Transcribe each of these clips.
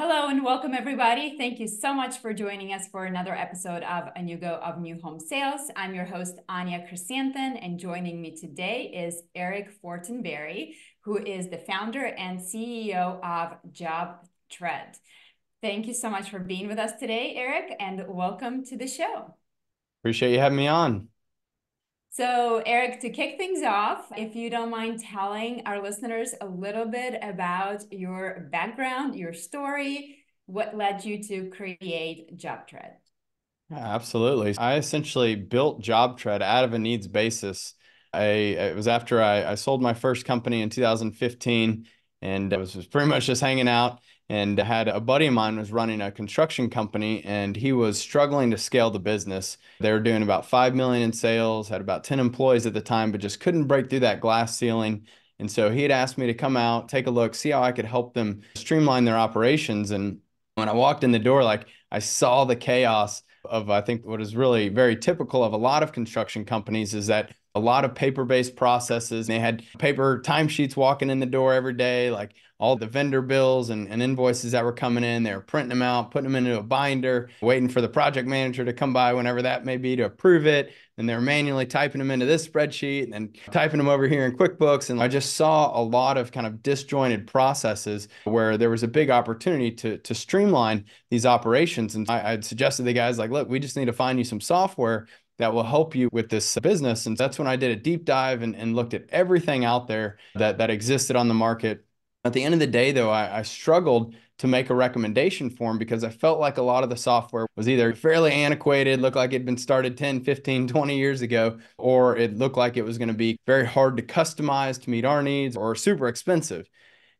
Hello and welcome everybody. Thank you so much for joining us for another episode of A New Go of New Home Sales. I'm your host, Anya Chrysanthon, and joining me today is Eric Fortenberry, who is the founder and CEO of JobTread's. Thank you so much for being with us today, Eric, and welcome to the show. Appreciate you having me on. So, Eric, to kick things off, if you don't mind telling our listeners a little bit about your background, your story, what led you to create JobTread? Yeah, absolutely. I essentially built JobTread out of a needs basis. It was after I sold my first company in 2015, and I was pretty much just hanging out, and I had a buddy of mine was running a construction company, and he was struggling to scale the business. They were doing about 5 million in sales, had about 10 employees at the time, but just couldn't break through that glass ceiling. And so he had asked me to come out, take a look, see how I could help them streamline their operations. And when I walked in the door, I saw the chaos of, I think, what is really very typical of a lot of construction companies is that a lot of paper-based processes. They had paper timesheets walking in the door every day, like all the vendor bills and invoices that were coming in. They were printing them out, putting them into a binder, waiting for the project manager to come by whenever that may be to approve it. And they're manually typing them into this spreadsheet and then typing them over here in QuickBooks. And I just saw a lot of kind of disjointed processes where there was a big opportunity to streamline these operations. And I'd suggested to the guys like, look, we just need to find you some software that will help you with this business. And that's when I did a deep dive and looked at everything out there that existed on the market. At the end of the day, though, I struggled to make a recommendation for him because I felt like a lot of the software was either fairly antiquated, looked like it'd been started 10, 15, 20 years ago, or it looked like it was going to be very hard to customize to meet our needs or super expensive.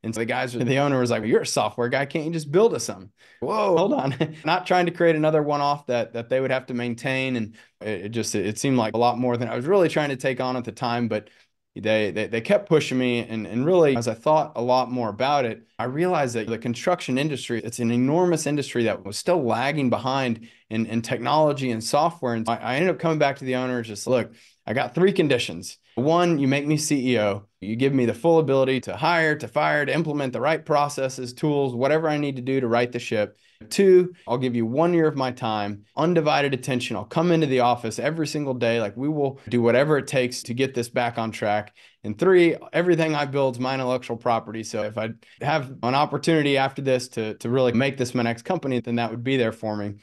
And so the owner was like, well, you're a software guy. Can't you just build us some? Whoa, hold on. Not trying to create another one-off that they would have to maintain. And it seemed like a lot more than I was really trying to take on at the time. But they kept pushing me. And really, as I thought a lot more about it, I realized that the construction industry, it's an enormous industry that was still lagging behind in technology and software. And I ended up coming back to the owner, just look, I got three conditions. One, you make me CEO. You give me the full ability to hire, to fire, to implement the right processes, tools, whatever I need to do to right the ship. Two, I'll give you 1 year of my time, undivided attention. I'll come into the office every single day. Like we will do whatever it takes to get this back on track. And three, everything I build is my intellectual property. So if I have an opportunity after this to really make this my next company, then that would be there for me.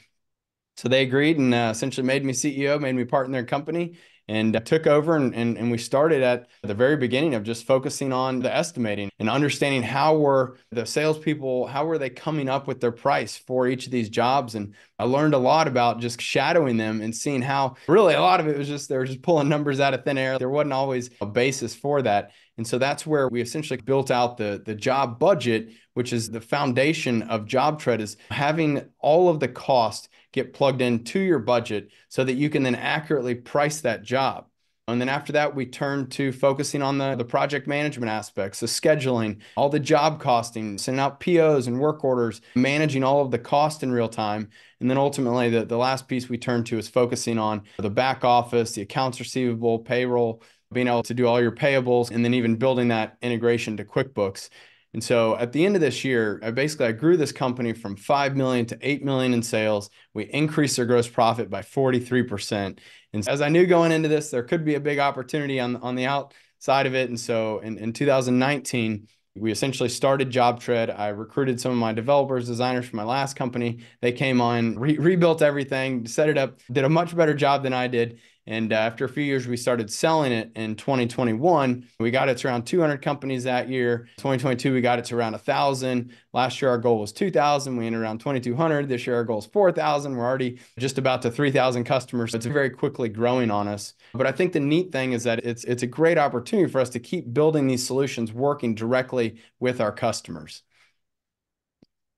So they agreed and essentially made me CEO, made me part in their company, and took over. And we started at the very beginning of just focusing on the estimating and understanding how were the salespeople, how were they coming up with their price for each of these jobs. And I learned a lot about just shadowing them and seeing how really a lot of it was just they were just pulling numbers out of thin air. There wasn't always a basis for that. And so that's where we essentially built out the job budget, which is the foundation of JobTread, is having all of the cost get plugged into your budget so that you can then accurately price that job. And then after that, we turn to focusing on the project management aspects, the scheduling, all the job costing, sending out POs and work orders, managing all of the cost in real time. And then ultimately, the last piece we turn to is focusing on the back office, the accounts receivable, payroll, being able to do all your payables, and then even building that integration to QuickBooks. And so at the end of this year, I grew this company from 5 million to 8 million in sales. We increased their gross profit by 43%. And as I knew going into this, there could be a big opportunity on the outside of it. And so in 2019, we essentially started JobTread. I recruited some of my developers, designers from my last company. They came on, rebuilt everything, set it up, did a much better job than I did. And after a few years, we started selling it in 2021. We got it to around 200 companies that year. 2022, we got it to around 1,000. Last year, our goal was 2,000. We ended around 2,200. This year, our goal is 4,000. We're already just about to 3,000 customers. So it's very quickly growing on us. But I think the neat thing is that it's a great opportunity for us to keep building these solutions working directly with our customers.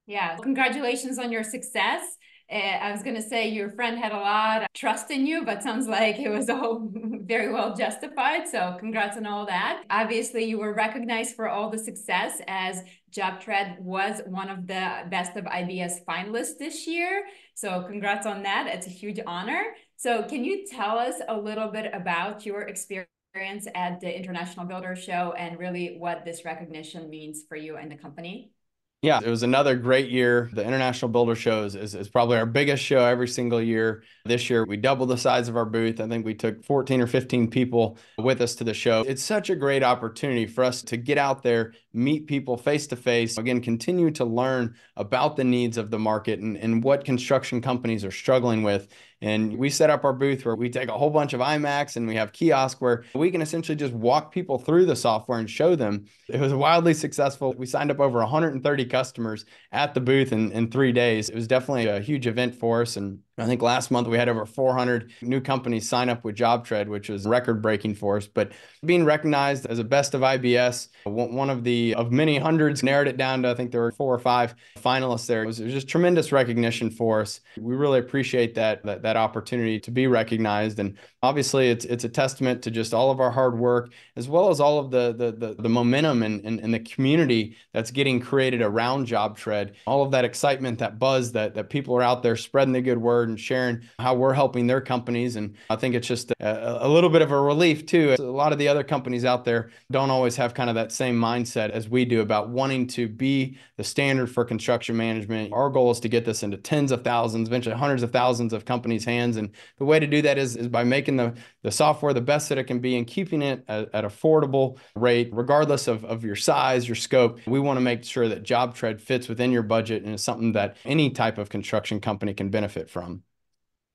Yeah, congratulations on your success. I was going to say your friend had a lot of trust in you, but sounds like it was all very well justified. So congrats on all that. Obviously, you were recognized for all the success as JobTread was one of the best of IBS finalists this year. So congrats on that. It's a huge honor. So can you tell us a little bit about your experience at the International Builder Show and really what this recognition means for you and the company? Yeah, it was another great year. The International Builder Show is probably our biggest show every single year. This year, we doubled the size of our booth. I think we took 14 or 15 people with us to the show. It's such a great opportunity for us to get out there, meet people face to face, again, continue to learn about the needs of the market and what construction companies are struggling with. And we set up our booth where we take a whole bunch of iMacs and we have kiosks where we can essentially just walk people through the software and show them. It was wildly successful. We signed up over 130 customers at the booth in 3 days. It was definitely a huge event for us. And I think last month we had over 400 new companies sign up with JobTread, which was record breaking for us. But being recognized as a best of IBS, one of the of many hundreds, narrowed it down to I think there were 4 or 5 finalists there. It was just tremendous recognition for us. We really appreciate that opportunity to be recognized. And obviously it's a testament to just all of our hard work, as well as all of the momentum and the community that's getting created around JobTread. All of that excitement, that buzz that people are out there spreading the good word and sharing how we're helping their companies. And I think it's just a little bit of a relief too. A lot of the other companies out there don't always have kind of that same mindset as we do about wanting to be the standard for construction management. Our goal is to get this into tens of thousands, eventually hundreds of thousands of companies' hands. And the way to do that is by making the software the best that it can be and keeping it at affordable rate, regardless of your size, your scope. We want to make sure that JobTread fits within your budget and is something that any type of construction company can benefit from.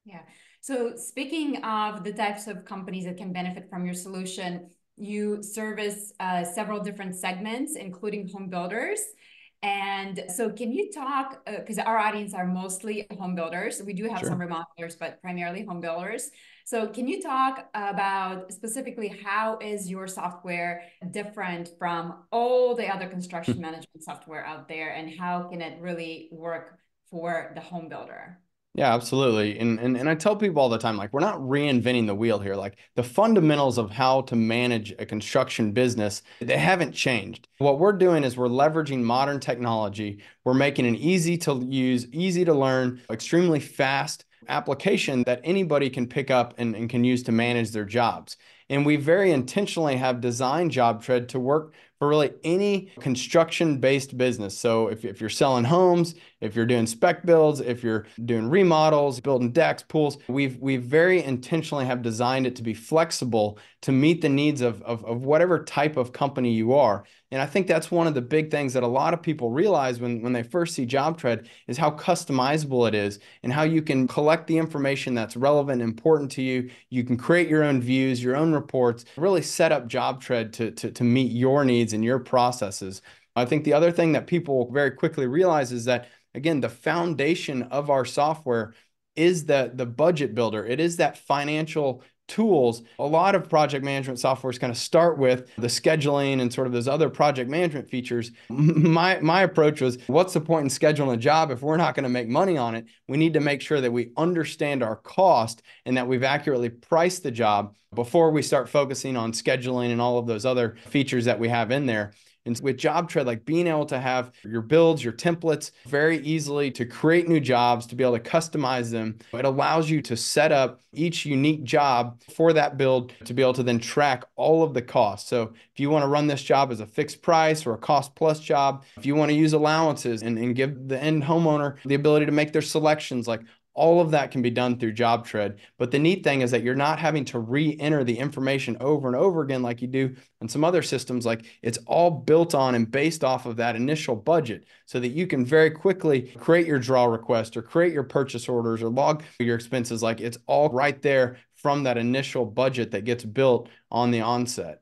Yeah. So speaking of the types of companies that can benefit from your solution, you service several different segments, including home builders. And so can you talk, because our audience are mostly home builders. We do have some Sure. remodelers, but primarily home builders. So can you talk about specifically how is your software different from all the other construction management software out there, and how can it really work for the home builder? Yeah, absolutely. And I tell people all the time, like, we're not reinventing the wheel here. Like, the fundamentals of how to manage a construction business, they haven't changed. What we're doing is we're leveraging modern technology. We're making an easy to use, easy to learn, extremely fast application that anybody can pick up and can use to manage their jobs. And we very intentionally have designed JobTread to work for really any construction-based business. So if you're selling homes, if you're doing spec builds, if you're doing remodels, building decks, pools, we've very intentionally have designed it to be flexible to meet the needs of whatever type of company you are. And I think that's one of the big things that a lot of people realize when they first see JobTread is how customizable it is and how you can collect the information that's relevant and important to you. You can create your own views, your own reports, really set up JobTread to meet your needs and your processes. I think the other thing that people very quickly realize is that, again, the foundation of our software is the budget builder. It is that financial tools. A lot of project management softwares kind of start with the scheduling and sort of those other project management features. My approach was, what's the point in scheduling a job if we're not going to make money on it? We need to make sure that we understand our cost and that we've accurately priced the job before we start focusing on scheduling and all of those other features that we have in there. And with JobTread, like being able to have your builds, your templates very easily to create new jobs, to be able to customize them, it allows you to set up each unique job for that build to be able to then track all of the costs. So if you want to run this job as a fixed price or a cost plus job, if you want to use allowances and give the end homeowner the ability to make their selections, like all of that can be done through JobTread. But the neat thing is that you're not having to re-enter the information over and over again like you do on some other systems. Like, it's all built on and based off of that initial budget so that you can very quickly create your draw request or create your purchase orders or log your expenses. Like, it's all right there from that initial budget that gets built on the onset.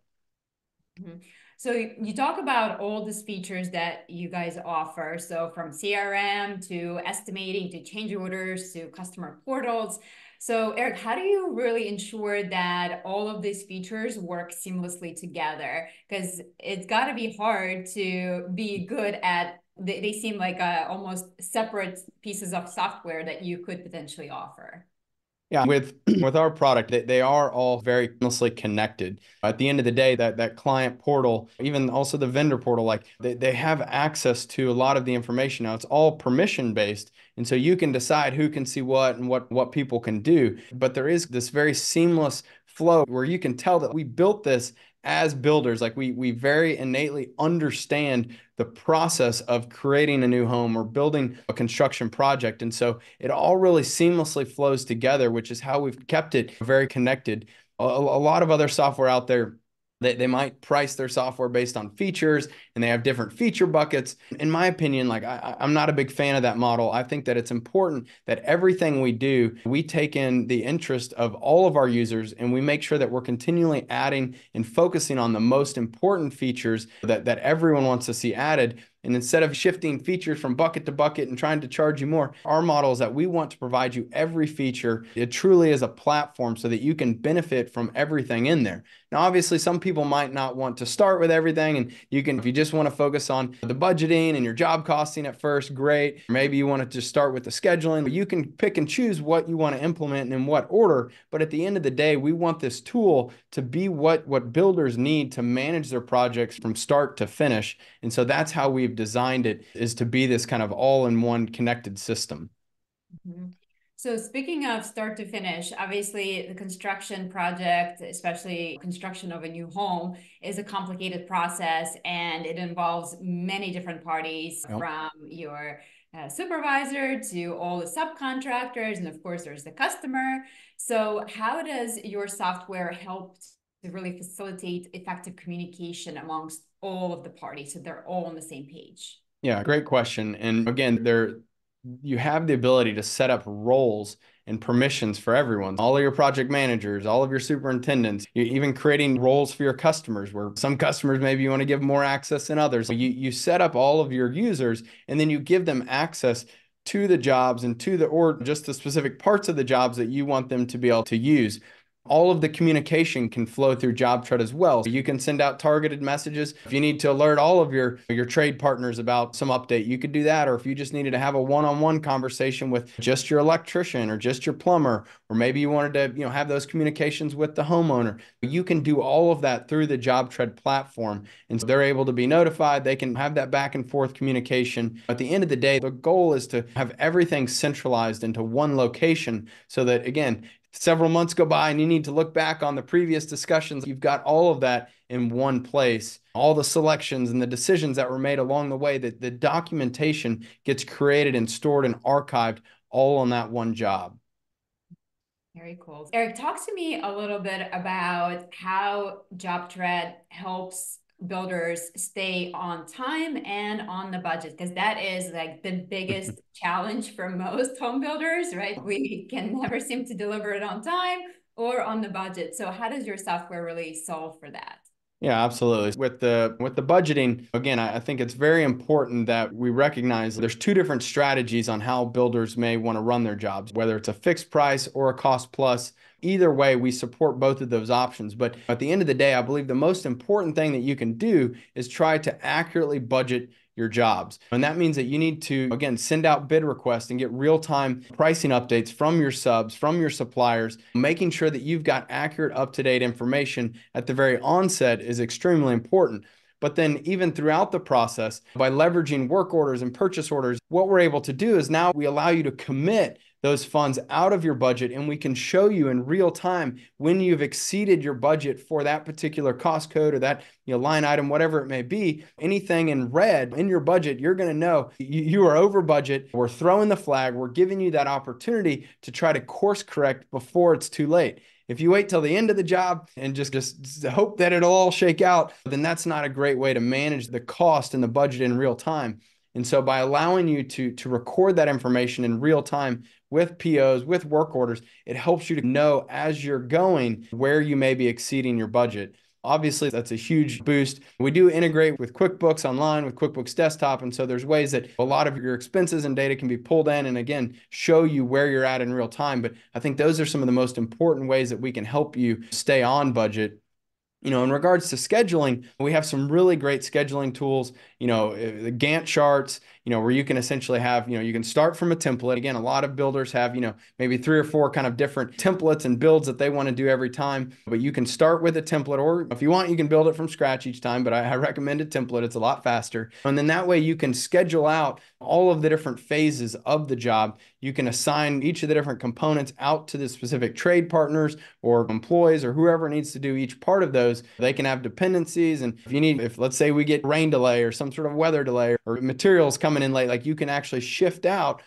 Mhm. So you talk about all these features that you guys offer. So from CRM to estimating to change orders to customer portals. So Eric, how do you really ensure that all of these features work seamlessly together? Because it's got to be hard to be good at, they seem like almost separate pieces of software that you could potentially offer. Yeah, with with our product, they are all very closely connected. At the end of the day, that client portal, even also the vendor portal, like they have access to a lot of the information. Now, it's all permission based, and so you can decide who can see what and what people can do. But there is this very seamless flow where you can tell that we built this as builders, like we very innately understand the process of creating a new home or building a construction project. And so it all really seamlessly flows together, which is how we've kept it very connected. A lot of other software out there, they might price their software based on features and they have different feature buckets. In my opinion, like I'm not a big fan of that model. I think that it's important that everything we do, we take in the interest of all of our users and we make sure that we're continually adding and focusing on the most important features that everyone wants to see added. And instead of shifting features from bucket to bucket and trying to charge you more, our model is that we want to provide you every feature. It truly is a platform so that you can benefit from everything in there. Now, obviously, some people might not want to start with everything, and you can, if you just want to focus on the budgeting and your job costing at first, great. Maybe you want to just start with the scheduling, but you can pick and choose what you want to implement and in what order. But at the end of the day, we want this tool to be what builders need to manage their projects from start to finish. And so that's how we've designed it, is to be this kind of all-in-one connected system. Mm-hmm. So speaking of start to finish, obviously the construction project, especially construction of a new home, is a complicated process and it involves many different parties, Yep. from your supervisor to all the subcontractors, and of course there's the customer. So how does your software help to really facilitate effective communication amongst all of the parties so they're all on the same page? Yeah, great question. And again, you have the ability to set up roles and permissions for everyone. All of your project managers, all of your superintendents, you're even creating roles for your customers, where some customers maybe you want to give more access than others. You set up all of your users and then you give them access to the jobs and or just the specific parts of the jobs that you want them to be able to use. All of the communication can flow through JobTread as well. You can send out targeted messages. If you need to alert all of your trade partners about some update, you could do that. Or if you just needed to have a one-on-one conversation with just your electrician or just your plumber, or maybe you wanted to, have those communications with the homeowner, you can do all of that through the JobTread platform. And so they're able to be notified. They can have that back and forth communication. At the end of the day, the goal is to have everything centralized into one location so that, again, several months go by and you need to look back on the previous discussions. You've got all of that in one place, all the selections and the decisions that were made along the way, that the documentation gets created and stored and archived all on that one job. Very cool. Eric, talk to me a little bit about how JobTread helps builders stay on time and on the budget, because that is like the biggest challenge for most home builders, right? We can never seem to deliver it on time or on the budget. So how does your software really solve for that? Yeah, absolutely. With the budgeting, again, I think it's very important that we recognize there's two different strategies on how builders may want to run their jobs, whether it's a fixed price or a cost plus. Either way, we support both of those options. But at the end of the day, I believe the most important thing that you can do is try to accurately budget your jobs. And that means that you need to, again, send out bid requests and get real-time pricing updates from your subs, from your suppliers. Making sure that you've got accurate, up-to-date information at the very onset is extremely important. But then even throughout the process, by leveraging work orders and purchase orders, what we're able to do is now we allow you to commit those funds out of your budget, and we can show you in real time when you've exceeded your budget for that particular cost code or that line item, whatever it may be. Anything in red in your budget, you're going to know you are over budget. We're throwing the flag. We're giving you that opportunity to try to course correct before it's too late. If you wait till the end of the job and just hope that it'll all shake out, then that's not a great way to manage the cost and the budget in real time. And so by allowing you to record that information in real time with POs, with work orders, it helps you to know as you're going where you may be exceeding your budget. Obviously, that's a huge boost. We do integrate with QuickBooks Online, with QuickBooks Desktop, and so there's ways that a lot of your expenses and data can be pulled in and, again, show you where you're at in real time. But I think those are some of the most important ways that we can help you stay on budget. In regards to scheduling, we have some really great scheduling tools, the Gantt charts, where you can essentially have, you can start from a template. Again, a lot of builders have, maybe 3 or 4 kind of different templates and builds that they want to do every time, but you can start with a template, or if you want, you can build it from scratch each time, but I recommend a template. It's a lot faster. And then that way you can schedule out all of the different phases of the job. You can assign each of the different components out to the specific trade partners or employees or whoever needs to do each part of those. They can have dependencies. And if let's say we get rain delay or some sort of weather delay or materials coming in late, like you can actually shift out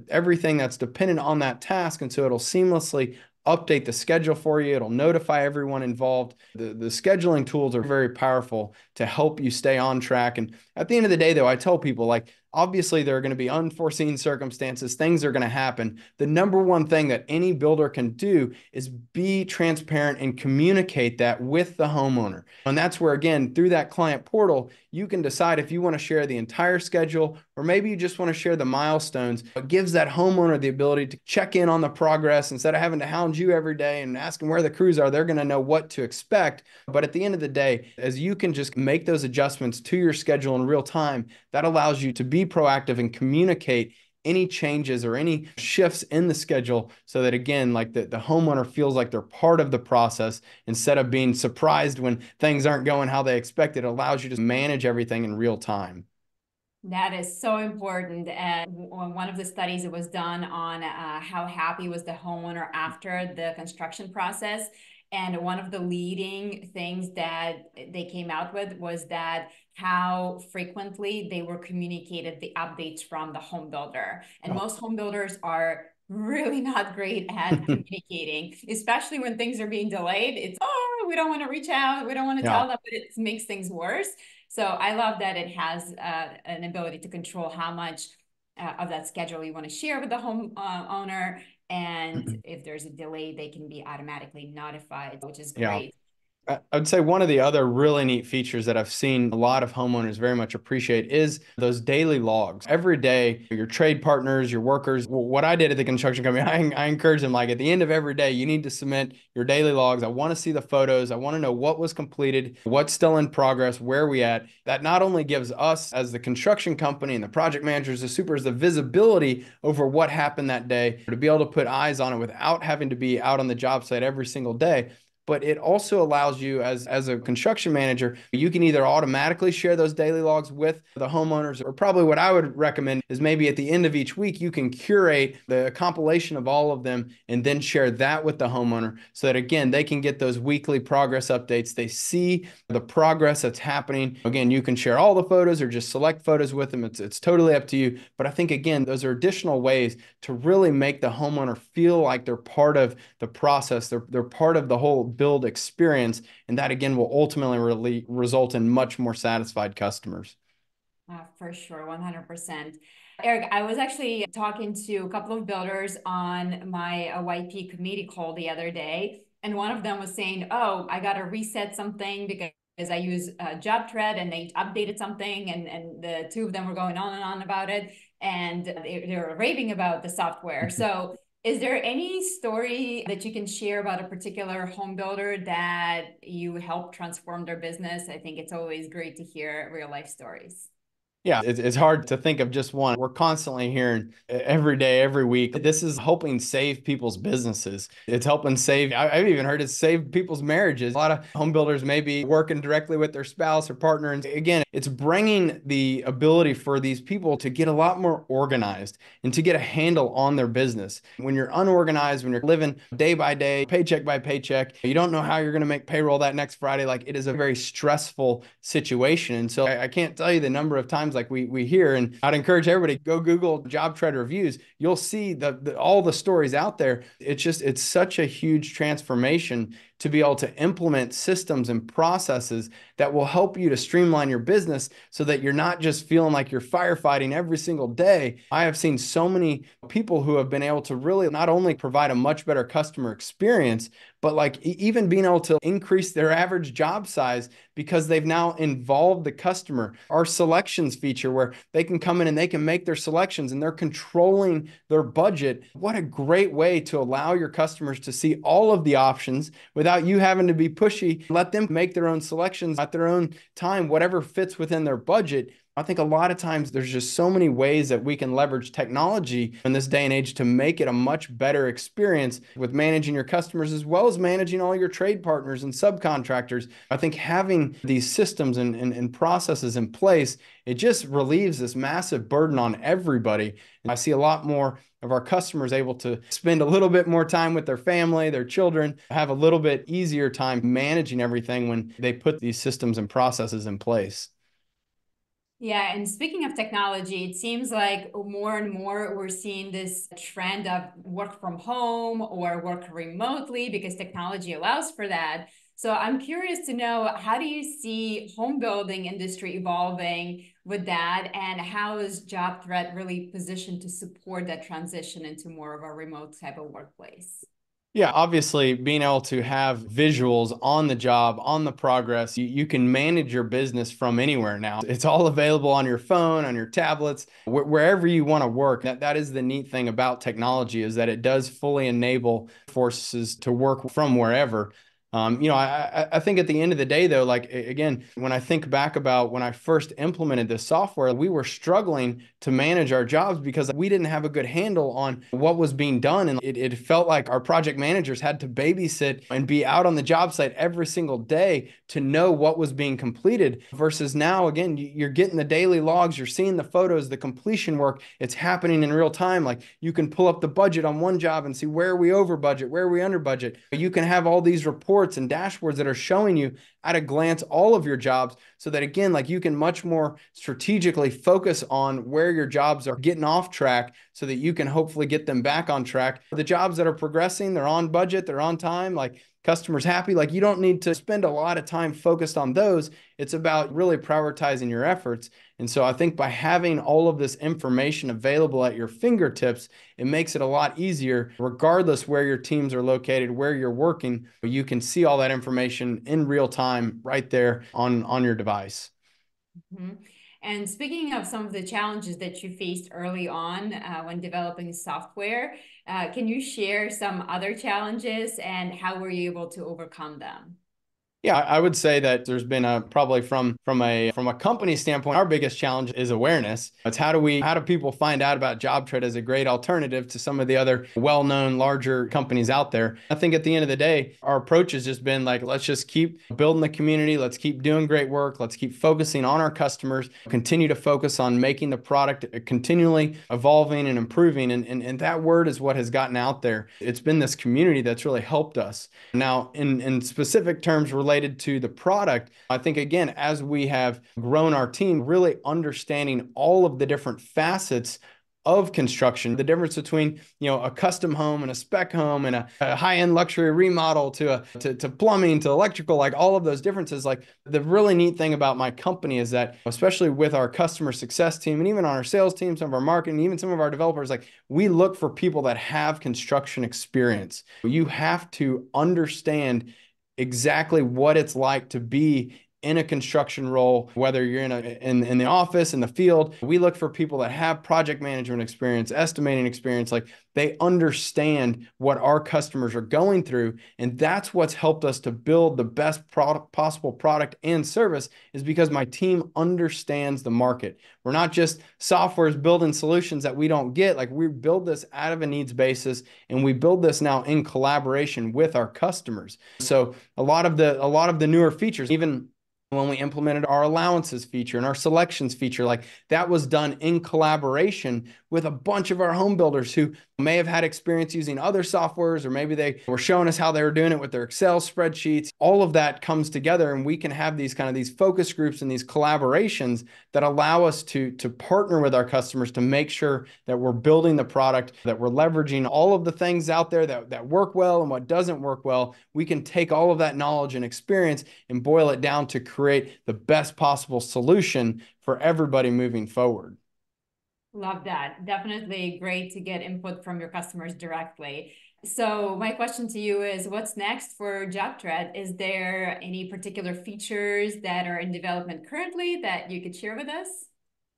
everything that's dependent on that task. And so it'll seamlessly update the schedule for you. It'll notify everyone involved. The scheduling tools are very powerful to help you stay on track. And at the end of the day, though, I tell people, like, obviously there are going to be unforeseen circumstances. Things are going to happen. The number one thing that any builder can do is be transparent and communicate that with the homeowner. And that's where, again, through that client portal, you can decide if you want to share the entire schedule, or maybe you just want to share the milestones. It gives that homeowner the ability to check in on the progress instead of having to hound you every day and asking where the crews are. They're going to know what to expect. But at the end of the day, as you can just make those adjustments to your schedule in real time, that allows you to be proactive and communicate any changes or any shifts in the schedule, so that, again, like the homeowner feels like they're part of the process instead of being surprised when things aren't going how they expect. It allows you to manage everything in real time. That is so important. And one of the studies that was done on how happy was the homeowner after the construction process. And one of the leading things that they came out with was that how frequently they were communicated the updates from the home builder. And Oh. most home builders are really not great at communicating, especially when things are being delayed. It's, oh, we don't want to reach out. We don't want to Yeah. tell them, but it makes things worse. So I love that it has an ability to control how much of that schedule you want to share with the home owner. And if there's a delay, they can be automatically notified, which is Yeah. great. I would say one of the other really neat features that I've seen a lot of homeowners very much appreciate is those daily logs. Every day, your trade partners, your workers, what I did at the construction company, I encourage them, like, at the end of every day, you need to submit your daily logs. I want to see the photos. I want to know what was completed, what's still in progress, where we at. That not only gives us as the construction company and the project managers, the supers, the visibility over what happened that day, to be able to put eyes on it without having to be out on the job site every single day. But it also allows you, as a construction manager, you can either automatically share those daily logs with the homeowners, or probably what I would recommend is maybe at the end of each week, you can curate the compilation of all of them and then share that with the homeowner, so that, again, they can get those weekly progress updates. They see the progress that's happening. Again, you can share all the photos or just select photos with them. It's totally up to you. But I think, again, those are additional ways to really make the homeowner feel like they're part of the process. They're part of the whole build experience, and that, again, will ultimately really result in much more satisfied customers. For sure, 100%. Eric, I was actually talking to a couple of builders on my YP committee call the other day, and one of them was saying, oh, I got to reset something because I use JobTread and they updated something, and the two of them were going on and on about it, and they were raving about the software. So is there any story that you can share about a particular home builder that you helped transform their business? I think it's always great to hear real life stories. Yeah, it's hard to think of just one. We're constantly hearing every day, every week, this is helping save people's businesses. It's helping save, I've even heard it save people's marriages. A lot of home builders may be working directly with their spouse or partner. And again, it's bringing the ability for these people to get a lot more organized and to get a handle on their business. When you're unorganized, when you're living day by day, paycheck by paycheck, you don't know how you're going to make payroll that next Friday. Like, it is a very stressful situation. And so I can't tell you the number of times, like, we hear, and I'd encourage everybody to go Google JobTread reviews. You'll see all the stories out there. It's such a huge transformation to be able to implement systems and processes that will help you to streamline your business, so that you're not just feeling like you're firefighting every single day. I have seen so many people who have been able to really not only provide a much better customer experience, but like even being able to increase their average job size because they've now involved the customer. Our selections feature, where they can come in and they can make their selections and they're controlling their budget. What a great way to allow your customers to see all of the options without you having to be pushy. Let them make their own selections at their own time, whatever fits within their budget. I think a lot of times there's just so many ways that we can leverage technology in this day and age to make it a much better experience with managing your customers as well as managing all your trade partners and subcontractors. I think having these systems and processes in place, it just relieves this massive burden on everybody. And I see a lot more of our customers able to spend a little bit more time with their family, their children, have a little bit easier time managing everything when they put these systems and processes in place. Yeah, and speaking of technology, it seems like more and more we're seeing this trend of work from home or work remotely because technology allows for that. So I'm curious to know, how do you see home building industry evolving with that, and how is JobTread really positioned to support that transition into more of a remote type of workplace? Yeah, obviously, being able to have visuals on the job, on the progress, you can manage your business from anywhere now. It's all available on your phone, on your tablets, wherever you want to work. That is the neat thing about technology, is that it does fully enable forces to work from wherever. I think at the end of the day, though, like again, when I think back about when I first implemented this software, we were struggling to manage our jobs because we didn't have a good handle on what was being done. And it felt like our project managers had to babysit and be out on the job site every single day to know what was being completed. Versus now, again, you're getting the daily logs, you're seeing the photos, the completion work, it's happening in real time. Like you can pull up the budget on one job and see where are we over budget, where are we under budget. You can have all these reports and dashboards that are showing you at a glance all of your jobs, so that again, like you can much more strategically focus on where your jobs are getting off track so that you can hopefully get them back on track. The jobs that are progressing, they're on budget, they're on time, like customers happy, like you don't need to spend a lot of time focused on those. It's about really prioritizing your efforts. And so I think by having all of this information available at your fingertips, it makes it a lot easier, regardless where your teams are located, where you're working. You can see all that information in real time right there on your device. Mhm. And speaking of some of the challenges that you faced early on when developing software, can you share some other challenges and how were you able to overcome them? Yeah, I would say that there's been a probably from a company standpoint, our biggest challenge is awareness. It's how do people find out about JobTread as a great alternative to some of the other well-known larger companies out there. I think at the end of the day, our approach has just been like, let's just keep building the community, let's keep doing great work, let's keep focusing on our customers, continue to focus on making the product continually evolving and improving. And that word is what has gotten out there. It's been this community that's really helped us. Now, in specific terms related to the product, I think, again, as we have grown our team, really understanding all of the different facets of construction, the difference between a custom home and a spec home and a high-end luxury remodel to plumbing to electrical, like all of those differences. Like the really neat thing about my company is that, especially with our customer success team and even on our sales team, some of our marketing, even some of our developers, like we look for people that have construction experience. You have to understand exactly what it's like to be in a construction role, whether you're in the office, in the field. We look for people that have project management experience, estimating experience, like they understand what our customers are going through. And that's what's helped us to build the best possible product and service, is because my team understands the market. We're not just softwares building solutions that we don't get. Like we build this out of a needs basis, and we build this now in collaboration with our customers. So a lot of the newer features, even when we implemented our allowances feature and our selections feature, like that was done in collaboration with a bunch of our home builders who may have had experience using other softwares, or maybe they were showing us how they were doing it with their Excel spreadsheets. All of that comes together, and we can have these focus groups and these collaborations that allow us to partner with our customers to make sure that we're building the product, that we're leveraging all of the things out there that work well and what doesn't work well. We can take all of that knowledge and experience and boil it down to create the best possible solution for everybody moving forward. Love that. Definitely great to get input from your customers directly. So my question to you is, what's next for JobTread? Is there any particular features that are in development currently that you could share with us?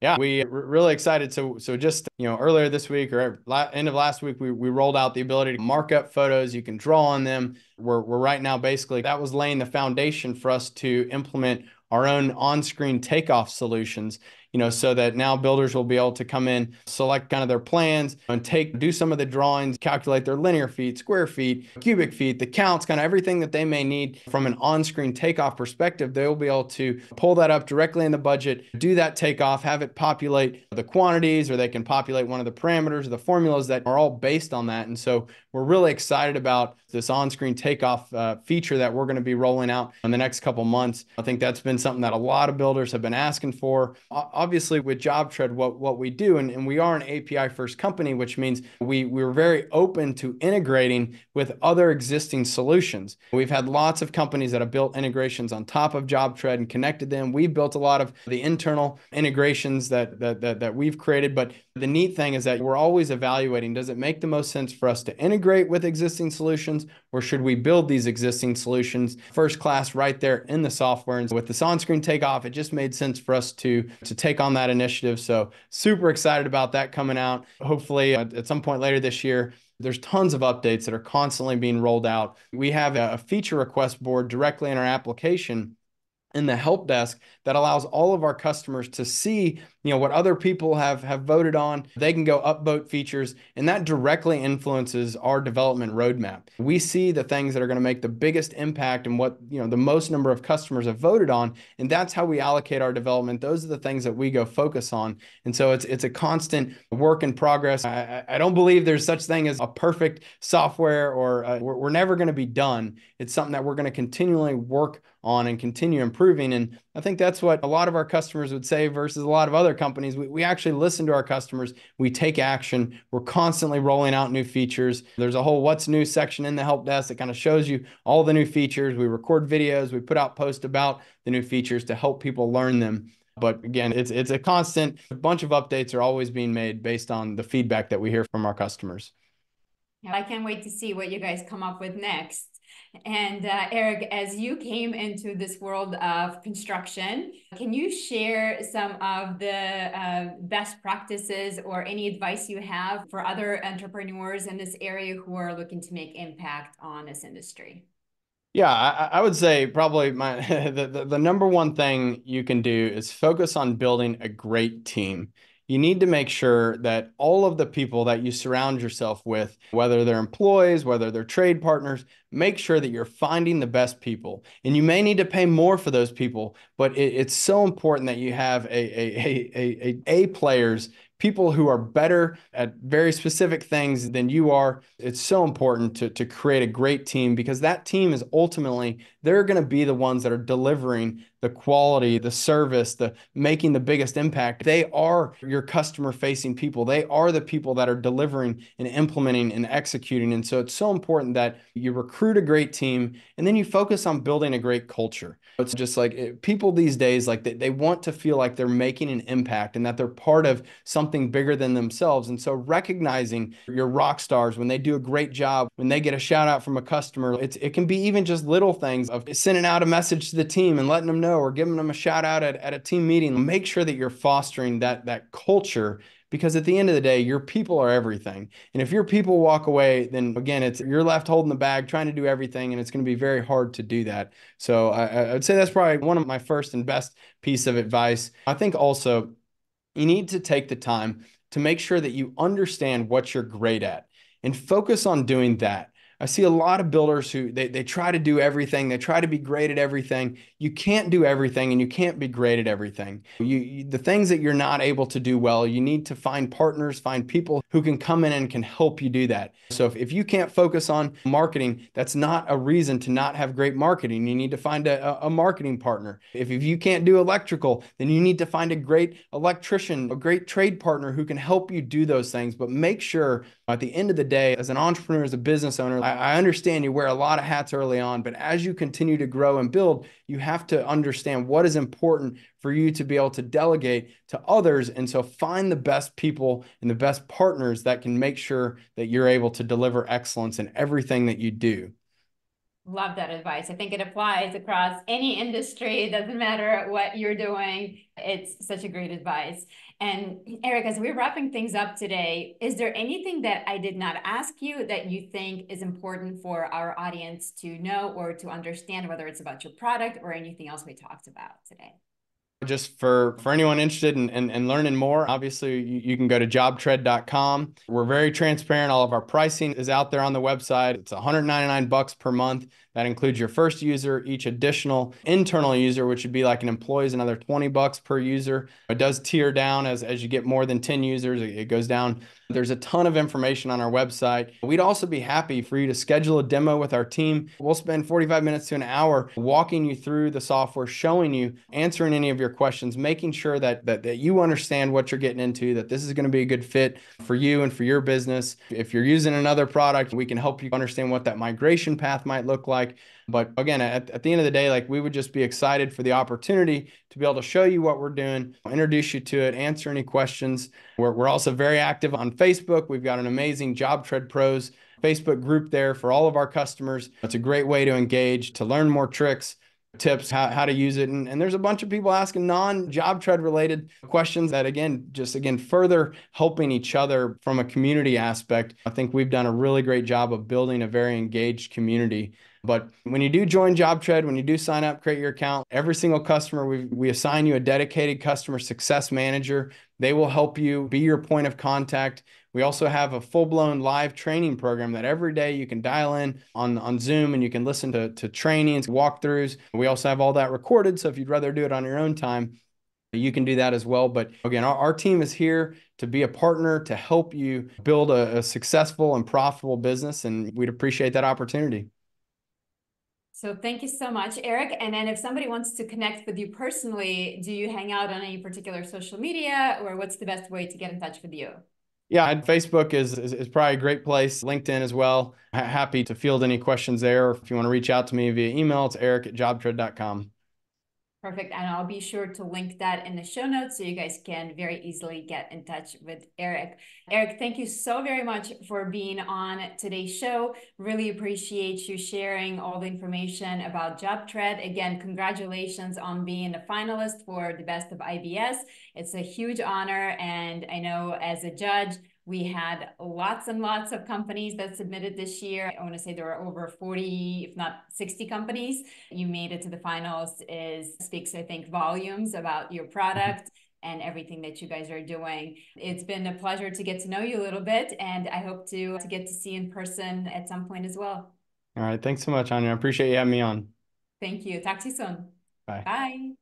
Yeah, we were really excited. So just, earlier this week or end of last week, we rolled out the ability to mark up photos. You can draw on them. We're right now, basically, that was laying the foundation for us to implement our own on-screen takeoff solutions. so that now builders will be able to come in, select kind of their plans and do some of the drawings, calculate their linear feet, square feet, cubic feet, the counts, kind of everything that they may need from an on-screen takeoff perspective. They will be able to pull that up directly in the budget, do that takeoff, have it populate the quantities, or they can populate one of the parameters or the formulas that are all based on that. And so we're really excited about this on-screen takeoff feature that we're going to be rolling out in the next couple months. I think that's been something that a lot of builders have been asking for. Obviously, with JobTread, what we do, and we are an API first company, which means we're very open to integrating with other existing solutions. We've had lots of companies that have built integrations on top of JobTread and connected them. We've built a lot of the internal integrations that we've created, but the neat thing is that we're always evaluating, does it make the most sense for us to integrate with existing solutions, or should we build these existing solutions first class right there in the software? And with this on-screen takeoff, it just made sense for us to take on that initiative. So super excited about that coming out. Hopefully at some point later this year. There's tons of updates that are constantly being rolled out. We have a feature request board directly in our application in the help desk that allows all of our customers to see, what other people have voted on. They can go upvote features, and that directly influences our development roadmap. We see the things that are going to make the biggest impact and what, the most number of customers have voted on, and that's how we allocate our development. Those are the things that we go focus on. And so it's a constant work in progress. I don't believe there's such thing as a perfect software, or we're never going to be done. It's something that we're going to continually work on and continue improving. And I think that's what a lot of our customers would say versus a lot of other companies. We actually listen to our customers. We take action. We're constantly rolling out new features. There's a whole what's new section in the help desk that kind of shows you all the new features. We record videos. We put out posts about the new features to help people learn them. But again, it's a constant. A bunch of updates are always being made based on the feedback that we hear from our customers. I can't wait to see what you guys come up with next. And Eric, as you came into this world of construction, can you share some of the best practices or any advice you have for other entrepreneurs in this area who are looking to make impact on this industry? Yeah, I would say probably the number one thing you can do is focus on building a great team. You need to make sure that all of the people that you surround yourself with, whether they're employees, whether they're trade partners, make sure that you're finding the best people. And you may need to pay more for those people, but it's so important that you have A players, people who are better at very specific things than you are. It's so important to create a great team, because that team is ultimately, they're going to be the ones that are delivering the quality, the service, the making the biggest impact. They are your customer facing people. They are the people that are delivering and implementing and executing. And so it's so important that you recruit a great team and then you focus on building a great culture. It's just like people these days, like they want to feel like they're making an impact and that they're part of something bigger than themselves. And so recognizing your rock stars when they do a great job, when they get a shout out from a customer, it can be even just little things of sending out a message to the team and letting them know, or giving them a shout out at a team meeting. Make sure that you're fostering that culture, because at the end of the day, your people are everything. And if your people walk away, then again, you're left holding the bag, trying to do everything, and it's going to be very hard to do that. So I would say that's probably one of my first and best piece of advice. I think also you need to take the time to make sure that you understand what you're great at and focus on doing that. I see a lot of builders who they try to do everything. They try to be great at everything. You can't do everything and you can't be great at everything. The things that you're not able to do well, you need to find partners, find people who can come in and can help you do that. So if you can't focus on marketing, that's not a reason to not have great marketing. You need to find a marketing partner. If you can't do electrical, then you need to find a great electrician, a great trade partner who can help you do those things. But make sure at the end of the day, as an entrepreneur, as a business owner, I understand you wear a lot of hats early on, but as you continue to grow and build, you have to understand what is important for you to be able to delegate to others. And so find the best people and the best partners that can make sure that you're able to deliver excellence in everything that you do. Love that advice. I think it applies across any industry. It doesn't matter what you're doing. It's such a great advice. And Eric, as we're wrapping things up today, is there anything that I did not ask you that you think is important for our audience to know or to understand, whether it's about your product or anything else we talked about today? Just for anyone interested in learning more, obviously you can go to jobtread.com. We're very transparent. All of our pricing is out there on the website. It's $199 per month. That includes your first user. Each additional internal user, which would be like an employee, is another $20 per user. It does tier down as you get more than 10 users. It goes down. There's a ton of information on our website. We'd also be happy for you to schedule a demo with our team. We'll spend 45 minutes to an hour walking you through the software, showing you, answering any of your questions, making sure that you understand what you're getting into, that this is going to be a good fit for you and for your business. If you're using another product, we can help you understand what that migration path might look like. But again, at the end of the day, like, we would just be excited for the opportunity to be able to show you what we're doing, introduce you to it, answer any questions. We're also very active on Facebook. We've got an amazing JobTread Pros Facebook group there for all of our customers. It's a great way to engage, to learn more tricks, tips, how to use it. And there's a bunch of people asking non-JobTread related questions that, again, further helping each other from a community aspect. I think we've done a really great job of building a very engaged community. But when you do join JobTread, when you do sign up, create your account, every single customer, we assign you a dedicated customer success manager. They will help you, be your point of contact. We also have a full-blown live training program that every day you can dial in on Zoom and you can listen to trainings, walkthroughs. We also have all that recorded, so if you'd rather do it on your own time, you can do that as well. But again, our team is here to be a partner to help you build a successful and profitable business, and we'd appreciate that opportunity. So thank you so much, Eric. And then if somebody wants to connect with you personally, do you hang out on any particular social media, or what's the best way to get in touch with you? Yeah, Facebook is probably a great place. LinkedIn as well. Happy to field any questions there. If you want to reach out to me via email, it's eric@jobtread.com. Perfect. And I'll be sure to link that in the show notes so you guys can very easily get in touch with Eric. Eric, thank you so very much for being on today's show. Really appreciate you sharing all the information about JobTread. Again, congratulations on being a finalist for the Best of IBS. It's a huge honor. And I know as a judge, we had lots and lots of companies that submitted this year. I want to say there were over 40, if not 60 companies. You made it to the finals speaks, I think, volumes about your product and everything that you guys are doing. It's been a pleasure to get to know you a little bit, and I hope to get to see you in person at some point as well. All right. Thanks so much, Anya. I appreciate you having me on. Thank you. Talk to you soon. Bye. Bye.